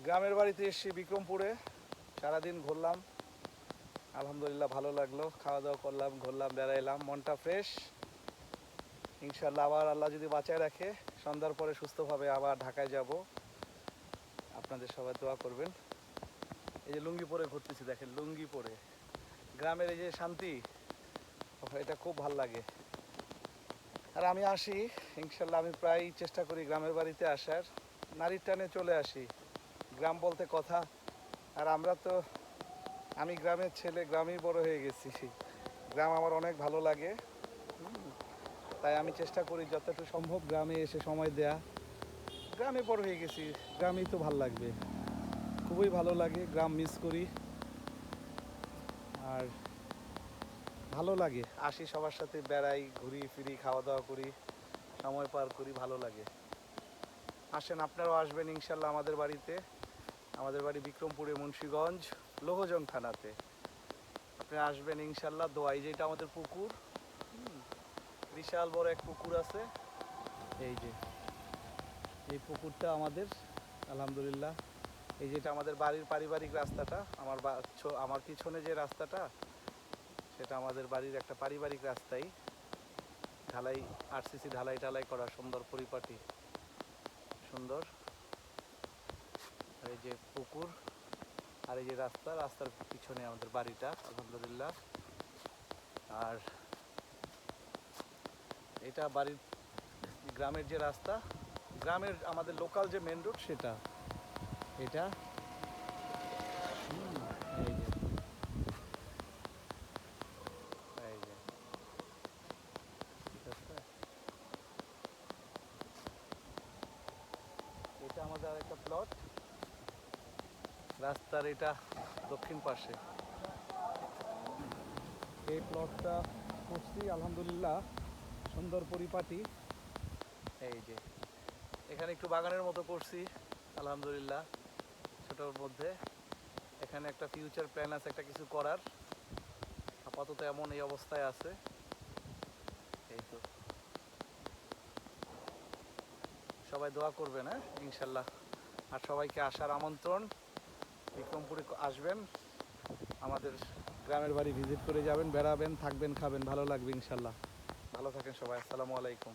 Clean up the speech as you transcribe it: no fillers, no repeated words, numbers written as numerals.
গ্রামের বাড়িতে এসেছি বিক্রমপুরে, সারাদিন ঘুরলাম, আলহামদুলিল্লাহ ভালো লাগলো। খাওয়া দাওয়া করলাম, ঘুরলাম, বেড়াইলাম, মনটা ফ্রেশ। ইনশাল্লাহ আবার আল্লাহ যদি বাঁচায় রাখে সন্ধ্যার পরে সুস্থভাবে আবার ঢাকায় যাব। আপনাদের সবাই দোয়া করবেন। এই যে লুঙ্গি পরে ঘুরতেছি, দেখেন লুঙ্গি পরে গ্রামের এই যে শান্তি, এটা খুব ভাল লাগে। আর আমি আসি ইনশাল্লাহ, আমি প্রায় চেষ্টা করি গ্রামের বাড়িতে আসার, নারীর টানে চলে আসি। গ্রাম বলতে কথা, আর আমরা তো, আমি গ্রামের ছেলে, গ্রামেই বড় হয়ে গেছি। গ্রাম আমার অনেক ভালো লাগে। তাই আমি চেষ্টা করি যতটুকু সম্ভব গ্রামে এসে সময় দেয়া। গ্রামে বড় হয়ে গেছি, গ্রামেই তো ভালো লাগবে, খুবই ভালো লাগে, গ্রাম মিস করি। আর ভালো লাগে, আসি সবার সাথে বেড়াই, ঘুরি ফিরি, খাওয়া দাওয়া করি, সময় পার করি, ভালো লাগে। আসেন, আপনারাও আসবেন ইনশাল্লাহ আমাদের বাড়িতে। আমাদের বাড়ি বিক্রমপুরে, মুন্সিগঞ্জ, লোহজং থানাতে। আপনি আসবেন ইনশাল্লাহ। দোয়াই যেটা আমাদের পুকুর, বিশাল বড় এক পুকুর আছে। এই যে এই পুকুরটা আমাদের, আলহামদুলিল্লাহ। এই যেটা আমাদের বাড়ির পারিবারিক রাস্তাটা, আমার পিছনে যে রাস্তাটা, সেটা আমাদের বাড়ির একটা পারিবারিক রাস্তাই। ঢালাই, আরসিসি ঢালাই ঢালাই করা, সুন্দর পরিপাটি, সুন্দর। আর এই যে পুকুর, আর এই যে রাস্তার পিছনে আমাদের বাড়িটা, আলহামদুলিল্লাহ। আর এটা বাড়ির, গ্রামের যে রাস্তা, গ্রামের আমাদের লোকাল যে মেন রোড, সেটা এটা। এই যে এই যে ঠিক আছে, এটা আমাদের আরেকটা প্লট, রাস্তার এটা দক্ষিণ পাশে। এই প্লটটা করছি আলহামদুলিল্লাহ, সুন্দর পরিপাটি। এই যে এখানে একটু বাগানের মতো করছি আলহামদুলিল্লাহ, ছোটোর মধ্যে। এখানে একটা ফিউচার প্ল্যান আছে, একটা কিছু করার। আপাতত এমন এই অবস্থায় আছে, এই তো। সবাই দোয়া করবেন, হ্যাঁ ইনশাল্লাহ। আর সবাইকে আসার আমন্ত্রণ, বিক্রমপুরে আসবেন, আমাদের গ্রামের বাড়ি ভিজিট করে যাবেন, বেড়াবেন, থাকবেন, খাবেন, ভালো লাগবে ইনশাল্লাহ। ভালো থাকেন সবাই, আসসালামু আলাইকুম।